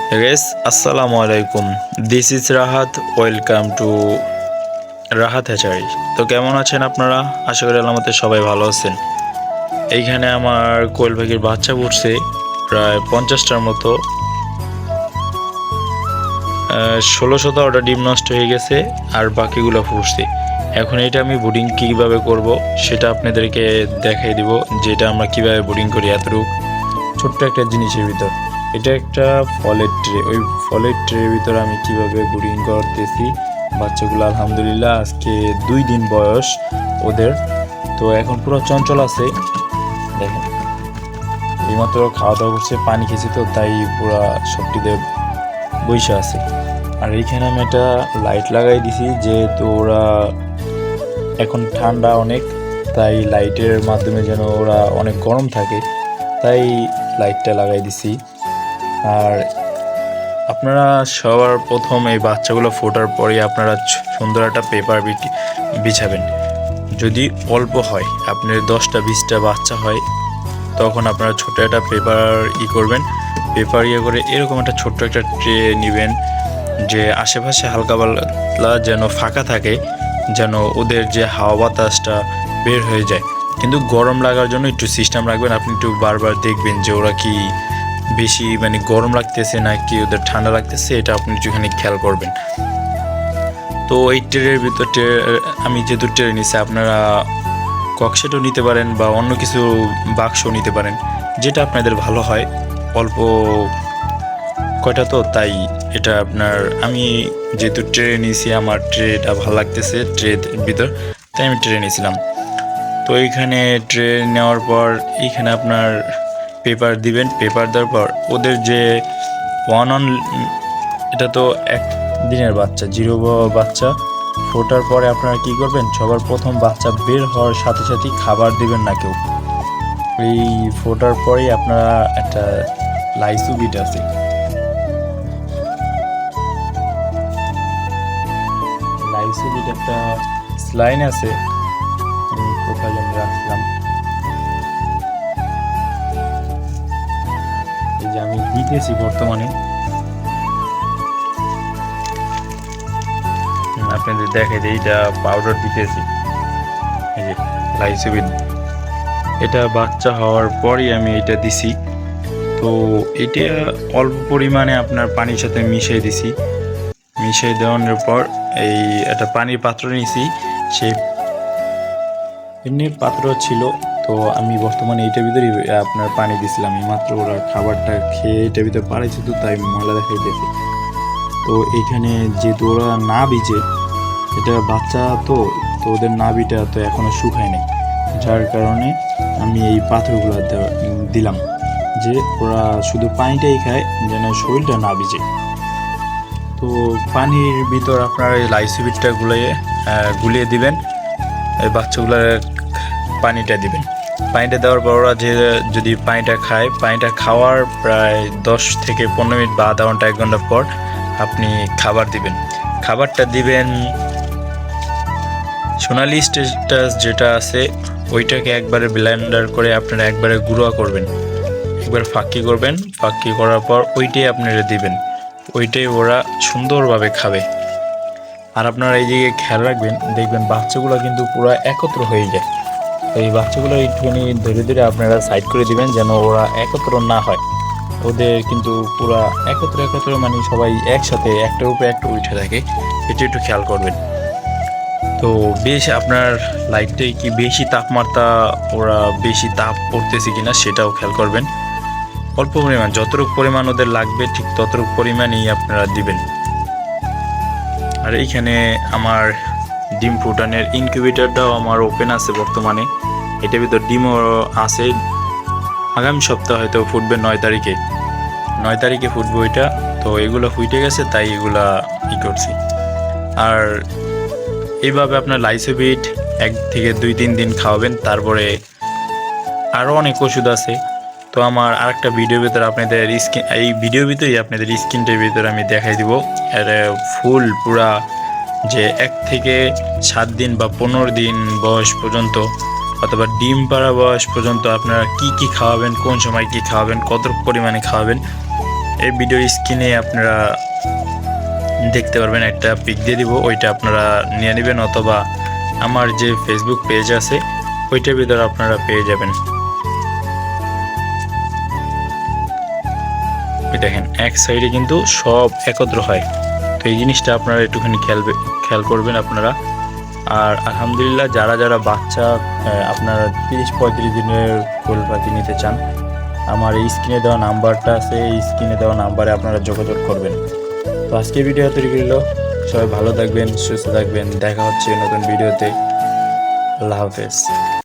Hey guys, Assalamu alaikum. This is Rahat. Welcome to Rahat hatchery. তো কেমন আছেন আপনারা? আশা করি আল্লাহর মতে সবাই ভালো আছেন। এইখানে আমার কোয়েল পাখির বাচ্চা ফুটছে প্রায় 50টার মতো। 16-17টা ডিম নষ্ট হয়ে গেছে আর বাকিগুলো ফুটছে। এখন এটা আমি ব্রুডিং কীভাবে করব সেটা আপনাদেরকে দেখাই দিব, যেটা আমরা কীভাবে ব্রুডিং করি এতটুকু ছোট্ট একটা জিনিসের ভিতর। এটা একটা ফলের ট্রে, ওই ফলের ট্রের ভিতর আমি কিভাবে ব্রুডিং করতেছি বাচ্চাগুলো। আলহামদুলিল্লাহ আজকে 2 দিন বয়স ওদের। তো এখন পুরো চঞ্চল আছে, দেখেন এইমাত্র খাওয়া দাওয়া করছে, পানি খেয়েছে, তো তাই পুরো সবটিতে বসে আছে। আর এইখানে আমি একটা লাইট লাগাই দিছি, যেহেতু ওরা এখন ঠান্ডা অনেক, তাই লাইটের মাধ্যমে যেন ওরা অনেক গরম থাকে, তাই লাইটটা লাগাই দিছি। আর আপনারা সবার প্রথম এই বাচ্চাগুলো ফোটার পরে আপনারা সুন্দর একটা পেপার বিছাবেন। যদি অল্প হয়, আপনার 10টা-20টা বাচ্চা হয়, তখন আপনারা ছোটো একটা পেপার করবেন। পেপার করে এরকম একটা ছোট্ট একটা ট্রে নেবেন, যে আশেপাশে হালকা পাতলা যেন ফাঁকা থাকে, যেন ওদের যে হাওয়া বাতাসটা বের হয়ে যায়। কিন্তু গরম লাগার জন্য একটু সিস্টেম রাখবেন। আপনি একটু বারবার দেখবেন যে ওরা কি বেশি গরম লাগতেছে নাকি ওদের ঠান্ডা লাগতেছে, এটা আপনি একটুখানি খেয়াল করবেন। তো এই ট্রের ভিতর আমি যেহেতু ট্রে নিচ্ছি, আপনারা ককশেটও নিতে পারেন বা অন্য কিছু বাক্সও নিতে পারেন, যেটা আপনাদের ভালো হয়। অল্প কয়টা তো, তাই এটা আপনার, আমি যেহেতু ট্রে নিয়েছি, আমার ট্রেটা ভালো লাগতেছে ট্রের ভিতর, তাই আমি ট্রে নিয়েছিলাম। তো এইখানে ট্রে নেওয়ার পর এইখানে আপনার পেপার দিবেন। পেপার দেওয়ার পর ওদের যে এটা তো 1 দিনের বাচ্চা, 0 বাচ্চা ফোটার পরে আপনারা কি করবেন, সবার প্রথম বাচ্চা বের হওয়ার সাথে সাথেই খাবার দিবেন না কেউ। এই ফোটার পরেই আপনারা একটা লাইসোবিট আছে, লাইসোবিট একটা স্লাইন আছে, আমি কোথায় যেন রাখলাম, এই যে আমি দিতেছি বর্তমানে, আপনাদের দেখে যে এইটা পাউডার দিতেছি, এই যে লাইসোবিট। এটা বাচ্চা হওয়ার পরই আমি এটা দিছি। তো এটা অল্প পরিমাণে আপনার পানির সাথে মিশিয়ে দিছি। মিশিয়ে দেওয়ানোর পর এই একটা পানির পাত্র নিয়েছি, সেই এমনি পাত্র ছিল। তো আমি বর্তমানে এইটার ভিতরেই আপনার পানি দিছিলাম। মাত্র ওরা খাবারটা খেয়ে এটার ভিতরে পাড়াইছে, তো তাই ময়লা দেখাইতেছে। তো এইখানে যেহেতু ওরা না ভিজে, এটা বাচ্চা তো ওদের নাভিটা তো এখনও শুকায় নাই, যার কারণে আমি এই পাথরগুলো দিলাম, যে ওরা শুধু পানিটাই খায়, যেন শরীরটা না ভিজে। তো পানির ভিতর আপনারা এই লাইসোবিটটা গুলিয়ে দিবেন, এই বাচ্চাগুলোর পানিটা দিবেন। পানিটা দেওয়ার পর ওরা যদি পানিটা খায়, পানিটা খাওয়ার প্রায় 10 থেকে 15 মিনিট বা আধা ঘন্টা 1 ঘন্টা পর আপনি খাবার দিবেন। খাবারটা দিবেন সোনালি স্ট্যাটাস যেটা আছে, ওইটাকে একবারে ব্লেন্ডার করে আপনারা একবারে গুঁড়া করবেন, একবার ফাঁকি করবেন। ফাঁকি করার পর ওইটাই আপনারা দিবেন, ওইটাই ওরা সুন্দরভাবে খাবে। আর আপনারা এই দিকে খেয়াল রাখবেন, দেখবেন বাচ্চাগুলো কিন্তু পুরো একত্র হয়ে যায়। তো এই বাচ্চাগুলো একটুখানি ধীরে ধীরে আপনারা সাইড করে দিবেন, যেন ওরা একত্র না হয়। ওদের কিন্তু পুরা একত্র সবাই একসাথে একটার উপরে একটা উঠে থাকে, এটা একটু খেয়াল করবেন। তো বেশ আপনার লাইটটাই কি বেশি তাপমাত্রা, ওরা বেশি তাপ পড়তেছে কিনা সেটাও খেয়াল করবেন। অল্প পরিমাণ, যতটুকু পরিমাণ ওদের লাগবে ঠিক ততটুকু পরিমাণই আপনারা দিবেন। আর এইখানে আমার ডিম ফুটানের ইনকিউবেটরটাও আমার ওপেন আছে বর্তমানে, এটার ভিতর ডিমও আছে। আগামী সপ্তাহে হয়তো ফুটবে 9 তারিখে ফুটবে ওইটা। তো এগুলো ফুটে গেছে, তাই এগুলা করছি। আর এইভাবে আপনার লাইসোবিট 1 থেকে 2-3 দিন খাওয়াবেন। তারপরে আরও অনেক ওষুধ আছে, তো আমার আরেকটা ভিডিওর ভিতরে আপনাদের এই ভিডিওর ভিতরেই আপনাদের স্ক্রিনটার ভিতরে আমি দেখাই দিব। এর ফুল পুরা যে 1 থেকে 7 দিন বা 15 দিন বয়স পর্যন্ত, অথবা ডিম পাড়া বয়স পর্যন্ত আপনারা কি খাওয়াবেন, কোন সময় কি খাওয়াবেন, কত পরিমাণে খাওয়াবেন, এই ভিডিও স্ক্রিনে আপনারা দেখতে পারবেন, একটা পিক দিয়ে দিব, ওইটা আপনারা নিয়ে নেবেন, অথবা আমার যে ফেসবুক পেজ আছে ওইটার ভিতরে আপনারা পেয়ে যাবেন। দেখেন এক সাইডে কিন্তু সব একত্র হয়, তো এই জিনিসটা আপনারা একটুখানি খেয়াল করবেন আপনারা। আর আলহামদুলিল্লাহ যারা যারা বাচ্চা আপনারা 30-35 দিনের কোয়েল পাখি নিতে চান, আমার এই স্ক্রিনে দেওয়া নাম্বারটা আছে, এই স্ক্রিনে দেওয়া নাম্বারে আপনারা যোগাযোগ করবেন। তো আজকে ভিডিও তৈরি করল, সবাই ভালো থাকবেন, সুস্থ থাকবেন, দেখা হচ্ছে নতুন ভিডিওতে। আল্লাহ হাফেজ।